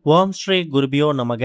ஓம் ஸ்ரீ குருபியோ நமக.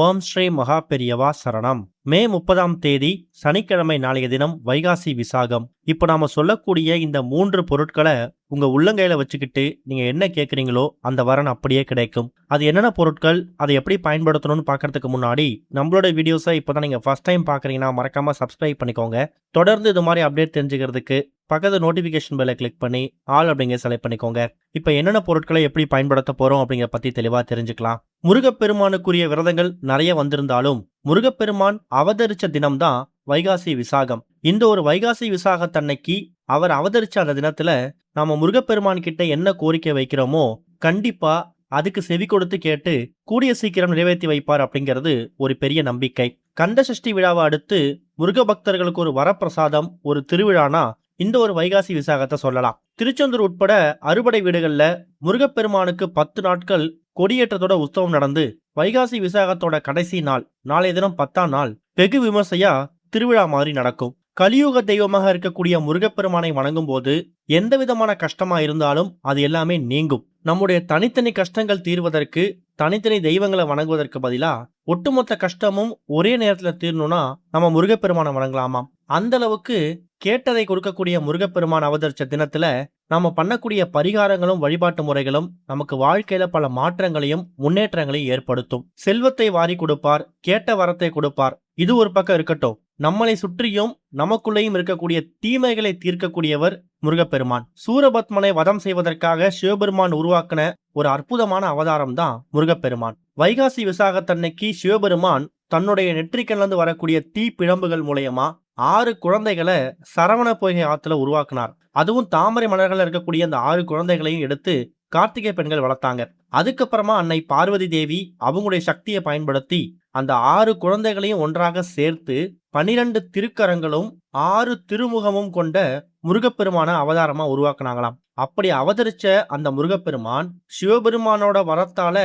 ஓம் ஸ்ரீ மகா பெரியவா சரணம். மே 30ஆம் தேதி சனிக்கிழமை நாளைய தினம் வைகாசி விசாகம். இப்போ நாம சொல்லக்கூடிய இந்த 3 பொருட்களை உங்க உள்ளங்கையில வச்சுக்கிட்டு நீங்க என்ன கேட்குறீங்களோ அந்த வரன் அப்படியே கிடைக்கும். அது என்னென்ன பொருட்கள், அதை எப்படி பயன்படுத்தணும்னு பார்க்கறதுக்கு முன்னாடி நம்மளோட வீடியோஸை இப்போதான் நீங்க ஃபர்ஸ்ட் டைம் பார்க்குறீங்கன்னா மறக்காம சப்ஸ்கிரைப் பண்ணிக்கோங்க. தொடர்ந்து இது மாதிரி அப்டேட் தெரிஞ்சுக்கிறதுக்கு பக்கத்து நோட்டிஃபிகேஷன் பெல்லை கிளிக் பண்ணி ஆல் அப்படிங்கிற செலக்ட் பண்ணிக்கோங்க. இப்போ என்னென்ன பொருட்களை எப்படி பயன்படுத்த போறோம் அப்படிங்கிற பத்தி தெளிவா தெரிஞ்சுக்கலாம். முருகப்பெருமானுக்குரிய விரதங்கள் நிறைய வந்திருந்தாலும் முருகப்பெருமான் அவதரிச்ச தினம்தான் வைகாசி விசாகம். இந்த ஒரு வைகாசி விசாகத்தன்னைக்கு அவர் அவதரிச்ச அந்த தினத்துல நாம முருகப்பெருமான் கிட்ட என்ன கோரிக்கை வைக்கிறோமோ கண்டிப்பா அதுக்கு செவி கொடுத்து கேட்டு கூடிய சீக்கிரம் நிறைவேற்றி வைப்பார் அப்படிங்கிறது ஒரு பெரிய நம்பிக்கை. கந்த சஷ்டி விழாவை அடுத்து முருக பக்தர்களுக்கு ஒரு வரப்பிரசாதம், ஒரு திருவிழானா இந்த ஒரு வைகாசி விசாகத்தை சொல்லலாம். திருச்செந்தூர் உட்பட அறுபடை வீடுகள்ல முருகப்பெருமானுக்கு 10 நாட்கள் கொடியேற்றத்தோட உற்சவம் நடந்து வைகாசி விசாகத்தோட கடைசி நாள் நாளைய தினம் 10ஆம் நாள் வெகு விமர்சையா திருவிழா மாதிரி நடக்கும். கலியுக தெய்வமாக இருக்கக்கூடிய முருகப்பெருமானை வணங்கும் போது எந்த விதமான கஷ்டமா இருந்தாலும் அது எல்லாமே நீங்கும். நம்முடைய தனித்தனி கஷ்டங்கள் தீர்வதற்கு தனித்தனி தெய்வங்களை வணங்குவதற்கு பதிலா ஒட்டுமொத்த கஷ்டமும் ஒரே நேரத்துல தீரணும்னா நம்ம முருகப்பெருமானை வணங்கலாமாம். அந்த அளவுக்கு கேட்டதை கொடுக்கக்கூடிய முருகப்பெருமான் அவதரிச்ச தினத்துல நாம பண்ணக்கூடிய பரிகாரங்களும் வழிபாட்டு முறைகளும் நமக்கு வாழ்க்கையில பல மாற்றங்களையும் முன்னேற்றங்களையும் ஏற்படுத்தும். செல்வத்தை வாரி கொடுப்பார், கேட்ட வரத்தை கொடுப்பார். இது ஒரு பக்கம் இருக்கட்டும், நம்மளை சுற்றியும் நமக்குள்ளேயும் இருக்கக்கூடிய தீமைகளை தீர்க்கக்கூடியவர் முருகப்பெருமான். சூரபத்மனை வதம் செய்வதற்காக சிவபெருமான் உருவாக்கின ஒரு அற்புதமான அவதாரம் தான் முருகப்பெருமான். வைகாசி விசாகத்தன்னைக்கு சிவபெருமான் தன்னுடைய நெற்றிக்கண்ணிலிருந்து வரக்கூடிய தீ பிழம்புகள் மூலயமா 6 குழந்தைகளை சரவண பொய்கை ஆத்துல உருவாக்குனார். அதுவும் தாமரை மலர்கள் இருக்கக்கூடிய அந்த 6 குழந்தைகளையும் எடுத்து கார்த்திகை பெண்கள் வளர்த்தாங்க. அதுக்கப்புறமா அன்னை பார்வதி தேவி அவங்களுடைய சக்தியை பயன்படுத்தி அந்த 6 குழந்தைகளையும் ஒன்றாக சேர்த்து 12 திருக்கரங்களும் 6 திருமுகமும் கொண்ட முருகப்பெருமான அவதாரமா உருவாக்குனாங்களாம். அப்படி அவதரிச்ச அந்த முருகப்பெருமான் சிவபெருமானோட வரத்தால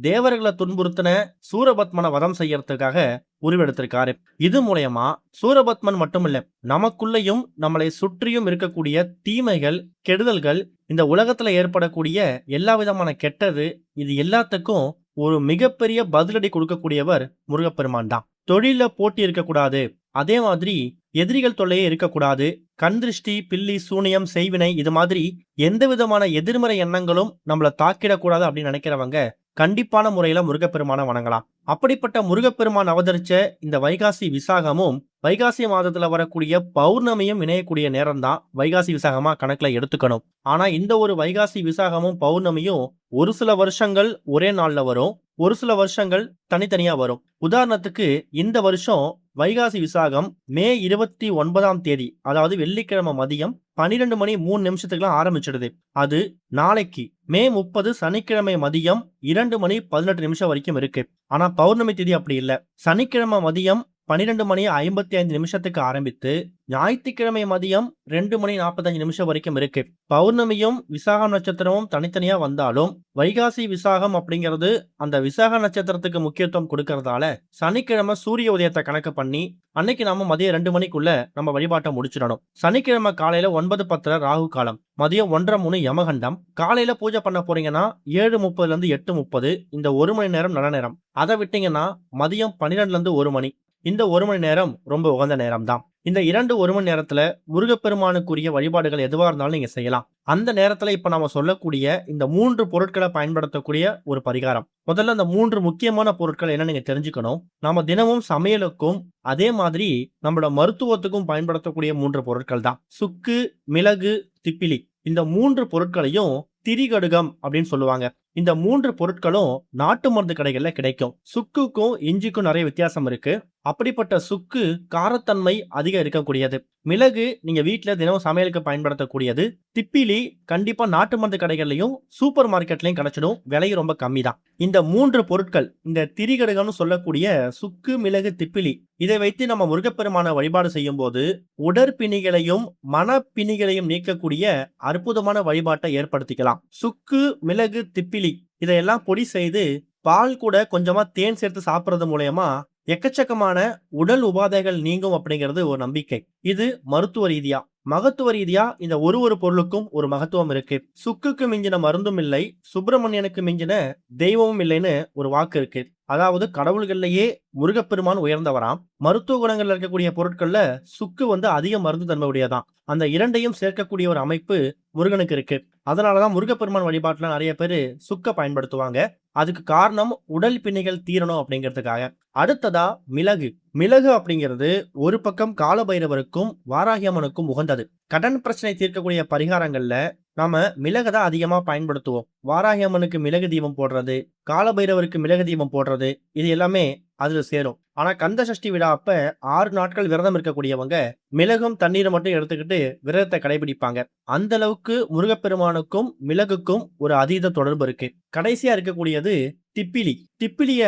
தேவர்களை துன்புறுத்தின சூரபத்மனை வதம் செய்யறதுக்காக உருவெடுத்திருக்காரு. இது மூலயமா சூரபத்மன் மட்டும் இல்ல, நமக்குள்ளேயும் நம்மளை சுற்றியும் இருக்கக்கூடிய தீமைகள், கெடுதல்கள், இந்த உலகத்துல ஏற்படக்கூடிய எல்லா விதமான கெட்டது, இது எல்லாத்துக்கும் ஒரு மிகப்பெரிய பதிலடி கொடுக்கக்கூடியவர் முருகப்பெருமான் தான். தொழில போட்டி இருக்கக்கூடாது, அதே மாதிரி எதிரிகள் தொல்லையே இருக்கக்கூடாது, கண் திருஷ்டி, பில்லி, சூனியம், செய்வினை, இது மாதிரி எந்த விதமான எதிர்மறை எண்ணங்களும் நம்மளை தாக்கிடக்கூடாது அப்படின்னு நினைக்கிறவங்க கண்டிப்பான முறையில முருகப்பெருமான வணங்கலாம். அப்படிப்பட்ட முருகப்பெருமான் அவதரிச்ச இந்த வைகாசி விசாகமும் வைகாசி மாதத்துல வரக்கூடிய பௌர்ணமியும் இணையக்கூடிய நேரம் தான் வைகாசி விசாகமா கணக்குல எடுத்துக்கணும். ஆனா இந்த ஒரு வைகாசி விசாகமும் பௌர்ணமியும் ஒரு சில வருஷங்கள் ஒரே நாள்ல வரும், ஒரு சில வருஷங்கள் தனித்தனியா வரும். உதாரணத்துக்கு இந்த வருஷம் வைகாசி விசாகம் மே 29ஆம் தேதி, அதாவது வெள்ளிக்கிழமை மதியம் 12 மணி 3 நிமிஷத்துக்குலாம் ஆரம்பிச்சிடுது. அது நாளைக்கு மே 30 சனிக்கிழமை மதியம் 2 மணி 18 நிமிஷம் வரைக்கும் இருக்கு. ஆனா பௌர்ணமி தேதி அப்படி இல்ல. சனிக்கிழமை மதியம் 12 மணி 55 நிமிஷத்துக்கு ஆரம்பித்து ஞாயிற்றுக்கிழமை மதியம் 2 மணி 45 நிமிஷம் வரைக்கும் இருக்கு. பௌர்ணமியும் விசாகம் நட்சத்திரமும் தனித்தனியா வந்தாலும் வைகாசி விசாகம் அப்படிங்கிறது அந்த விசாக நட்சத்திரத்துக்கு முக்கியத்துவம் கொடுக்கறதால சனிக்கிழமை சூரிய உதயத்தை கணக்கு பண்ணி அன்னைக்கு நாம மதியம் 2 மணிக்குள்ள நம்ம வழிபாட்டை முடிச்சிடணும். சனிக்கிழமை காலையில 9:10 ராகு காலம், மதியம் 1:03 யமகண்டம். காலையில பூஜை பண்ண போறீங்கன்னா 7:30 இருந்து 8:30, இந்த 1 மணி நேரம் நல்ல நேரம். அதை விட்டீங்கன்னா மதியம் 12 இருந்து 1 மணி, இந்த 1 மணி நேரம் ரொம்ப உகந்த நேரம் தான். இந்த 1 மணி நேரத்துல முருகப்பெருமானுக்குரிய வழிபாடுகள் எதுவா இருந்தாலும் நீங்க செய்யலாம். அந்த நேரத்துல இப்ப நாம சொல்லக்கூடிய இந்த 3 பொருட்களை பயன்படுத்தக்கூடிய ஒரு பரிகாரம். முதல்ல அந்த 3 முக்கியமான பொருட்கள் என்ன நீங்க தெரிஞ்சுக்கணும். நாம தினமும் சமையலுக்கும் அதே மாதிரி நம்மளோட மருத்துவத்துக்கும் பயன்படுத்தக்கூடிய 3 பொருட்கள் தான் சுக்கு, மிளகு, திப்பிலி. இந்த 3 பொருட்களையும் திரிகடுகம் அப்படின்னு சொல்லுவாங்க. இந்த 3 பொருட்களும் நாட்டு மருந்து கடைகள்ல கிடைக்கும். சுக்குக்கும் இஞ்சிக்கும் நிறைய வித்தியாசம் இருக்கு. அப்படிப்பட்ட சுக்கு காரத்தன்மை அதிகம் இருக்கக்கூடியது. மிளகு நீங்க வீட்டுல தினமும் சமையலுக்கு பயன்படுத்தக்கூடியது. திப்பிலி கண்டிப்பா நாட்டு மருந்து கடைகள்லயும் சூப்பர் மார்க்கெட்லயும் கிடைச்சிடும், விலையும் ரொம்ப கம்மி தான். இந்த 3 பொருட்கள், இந்த திரிகடுகம்னு சொல்லக்கூடிய சுக்கு, மிளகு, திப்பிலி, இதை வைத்து நம்ம முருகப்பெருமான வழிபாடு செய்யும் போது உடற்பிணிகளையும் மனப்பிணிகளையும் நீக்கக்கூடிய அற்புதமான வழிபாட்டை ஏற்படுத்திக்கலாம். சுக்கு, மிளகு, திப்பிலி இதையெல்லாம் பொடி செய்து பால் கூட கொஞ்சமா தேன் சேர்த்து சாப்பிடுறது மூலயமா எக்கச்சக்கமான உடல் உபாதைகள் நீங்கும் அப்படிங்கிறது ஒரு நம்பிக்கை. இது மருத்துவ ரீதியா. மகத்துவ ரீதியா இந்த ஒரு பொருளுக்கும் ஒரு மகத்துவம் இருக்கு. சுக்குக்கு மிஞ்சின மருந்தும் இல்லை, சுப்பிரமணியனுக்கு மிஞ்சின தெய்வமும் இல்லைன்னு ஒரு வாக்கு இருக்கு. அதாவது கடவுள்கள்லயே முருகப்பெருமான் உயர்ந்தவராம். மருத்துவ குணங்கள்ல இருக்கக்கூடிய பொருட்கள்ல சுக்கு அதிக மருந்து தன்மை உடையதாம். அந்த இரண்டையும் சேர்க்கக்கூடிய ஒரு அமைப்பு முருகனுக்கு இருக்கு. அதனாலதான் முருகப்பெருமான் வழிபாட்டுல நிறைய பேரு சுக்க பயன்படுத்துவாங்க. அதுக்கு காரணம் உடல் பிணிகள் தீரணும் அப்படிங்கிறதுக்காக. அடுத்ததா மிளகு. மிளகு அப்படிங்கிறது ஒரு பக்கம் காலபைரவருக்கும் வாராகி அம்மனுக்கும் உகந்தது. கடன் பிரச்சனை தீர்க்கக்கூடிய பரிகாரங்கள்ல நாம மிளகு தான் அதிகமா பயன்படுத்துவோம். வாராகி அம்மனுக்கு மிளகு தீபம் போடுறது, காலபைரவருக்கு மிளகு தீபம் போடுறது, இது எல்லாமே அதுல சேரும். ஆனா கந்த சஷ்டி விழா அப்ப 6 நாட்கள் விரதம் இருக்கக்கூடியவங்க மிளகும் தண்ணீரை மட்டும் எடுத்துக்கிட்டு விரதத்தை கடைபிடிப்பாங்க. அந்த அளவுக்கு முருகப்பெருமானுக்கும் மிளகுக்கும் ஒரு அதீத தொடர்பு இருக்கு. கடைசியா இருக்கக்கூடியது திப்பிலி. திப்பிலிய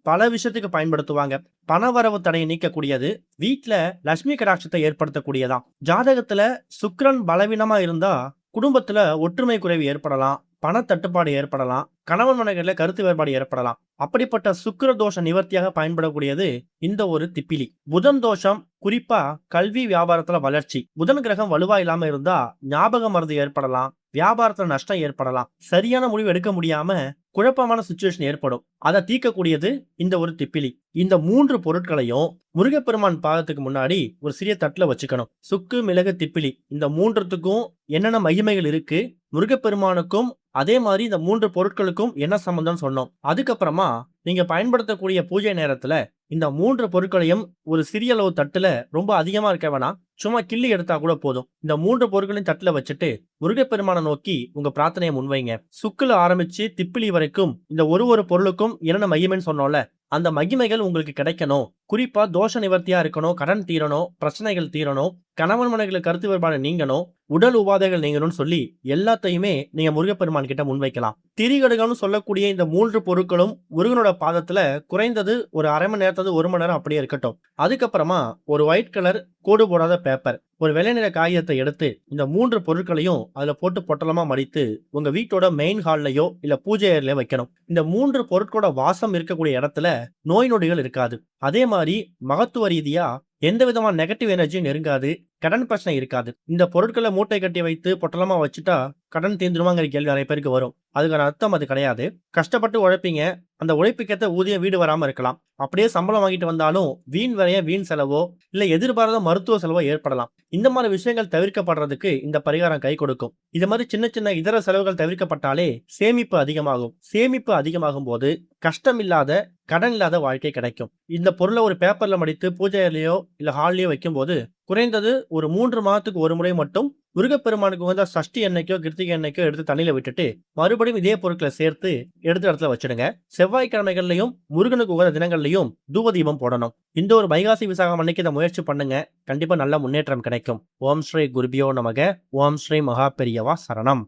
பல விஷயத்துக்கு பயன்படுத்துவாங்க. பணவரவு தடையை நீக்கக்கூடியது, வீட்டுல லட்சுமி கடாட்சத்தை ஏற்படுத்தக்கூடியதா. ஜாதகத்துல சுக்கிரன் பலவீனமா இருந்தா குடும்பத்துல ஒற்றுமை குறைவு ஏற்படலாம், பண தட்டுப்பாடு ஏற்படலாம், கணவன் மனைவில கருத்து வேறுபாடு ஏற்படலாம். அப்படிப்பட்ட சுக்கிர தோஷ நிவர்த்தியாக பயன்படக்கூடியது இந்த ஒரு திப்பிலி. புதன் தோஷம், குறிப்பா கல்வி வியாபாரத்துல வளர்ச்சி. புதன் கிரகம் வலுவா இல்லாம இருந்தா ஞாபக மறதி ஏற்படலாம், வியாபாரத்துல நஷ்டம் ஏற்படலாம், சரியான முடிவு எடுக்க முடியாம குழப்பமான சுச்சுவேஷன் ஏற்படும். அதை தீர்க்கக்கூடியது இந்த ஒரு திப்பிலி. இந்த 3 பொருட்களையும் முருகப்பெருமான் பாதத்துக்கு முன்னாடி ஒரு சிறிய தட்டுல வச்சுக்கணும். சுக்கு, மிளகு, திப்பிலி இந்த 3த்துக்கும் என்னென்ன மகிமைகள் இருக்கு, முருகப்பெருமானுக்கும் அதே மாதிரி இந்த 3 பொருட்களுக்கும் என்ன சம்பந்தம் சொன்னோம். அதுக்கப்புறமா நீங்க பயன்படுத்தக்கூடிய பூஜை நேரத்துல இந்த 3 பொருட்களையும் ஒரு சிறிய அளவு தட்டுல, ரொம்ப அதிகமா இருக்க வேணாம், சும்மா கிள்ளி எடுத்தா கூட போதும். இந்த 3 பொருட்களையும் தட்டுல வச்சுட்டு முருகப்பெருமானை நோக்கி உங்க பிரார்த்தனையை முன்வைங்க. சுக்குல ஆரம்பிச்சு திப்பிலி வரைக்கும் இந்த ஒரு பொருளுக்கும் என்னென்ன மகிமைன்னு சொன்னோம்ல, அந்த மகிமைகள் உங்களுக்கு கிடைக்கணும். குறிப்பா தோஷ நிவர்த்தியா இருக்கணும், கடன் தீரணும், பிரச்சனைகள் தீரணும், கணவன் மனைவிகளுக்கு கருத்து வேறுபாடு நீங்கணும், உடல் உபாதைகள் நீங்கணும்னு சொல்லி எல்லாத்தையுமே நீங்க முருகப்பெருமான் கிட்ட முன்வைக்கலாம். திரிகடுகம்னு சொல்லக்கூடிய இந்த 3 பொருட்களும் முருகனோட பாதத்துல குறைந்தது ஒரு அரை மணி நேரத்துல 1 மணி நேரம் அப்படியே இருக்கட்டும். அதுக்கப்புறமா ஒரு ஒயிட் கலர் கோடு போடாத பேப்பர், ஒரு வெள்ளை நிற காகிதத்தை எடுத்து இந்த 3 பொருட்களையும் அதுல போட்டு பொட்டலமா மடித்து உங்க வீட்டோட மெயின் ஹால்லயோ இல்ல பூஜை அறையிலயோ வைக்கணும். இந்த 3 பொருட்களோட வாசம் இருக்கக்கூடிய இடத்துல நோய் நொடிகள் இருக்காது. அதே மாதிரி மகத்துவ ரீதியா எந்த விதமான நெகட்டிவ் எனர்ஜியும் நெருங்காது, கடன் பிரச்சனை இருக்காது. இந்த பொருட்களை மூட்டை கட்டி வைத்து பொட்டலமா வச்சுட்டா கடன் தீர்ந்துருமாங்கிற கேள்வி நிறைய பேருக்கு வரும். அதுக்கான அர்த்தம் அது கிடையாது. கஷ்டப்பட்டு உழைப்பீங்க, அந்த உழைப்புக்கேற்ற ஊதியம் வீடு வராம இருக்கலாம். அப்படியே சம்பளம் வாங்கிட்டு வந்தாலும் வீண் விரைய, வீண் செலவோ இல்ல எதிர்பாராத மருத்துவ செலவோ ஏற்படலாம். இந்த மாதிரி விஷயங்கள் தவிர்க்கப்படுறதுக்கு இந்த பரிகாரம் கை கொடுக்கும். இது மாதிரி சின்ன சின்ன இதர செலவுகள் தவிர்க்கப்பட்டாலே சேமிப்பு அதிகமாகும். சேமிப்பு அதிகமாகும் போது கஷ்டம் இல்லாத, கடன் இல்லாத வாழ்க்கை கிடைக்கும். இந்த பொருளை ஒரு பேப்பர்ல மடித்து பூஜை அறையிலயோ இல்ல ஹால்லயோ வைக்கும் போது குறைந்தது ஒரு 3 மாதத்துக்கு ஒரு முறை மட்டும் முருகப்பெருமானுக்கு சஷ்டி எண்ணெய்க்கோ கிருத்திகை எண்ணெய்க்கோ எடுத்து தண்ணியில விட்டுட்டு மறுபடியும் இதே பொருட்களை சேர்த்து எடுத்த இடத்துல வச்சிடுங்க. செவ்வாய்க்கிழமைகள்லயும் முருகனுக்கு உகந்த தினங்கள்லயும் தூப தீபம் போடணும். இந்த ஒரு வைகாசி விசாகம் அன்னைக்கு இதை முயற்சி பண்ணுங்க. கண்டிப்பா நல்ல முன்னேற்றம் கிடைக்கும். ஓம் ஸ்ரீ குருபியோ நமக. ஓம் ஸ்ரீ மகா பெரியவா சரணம்.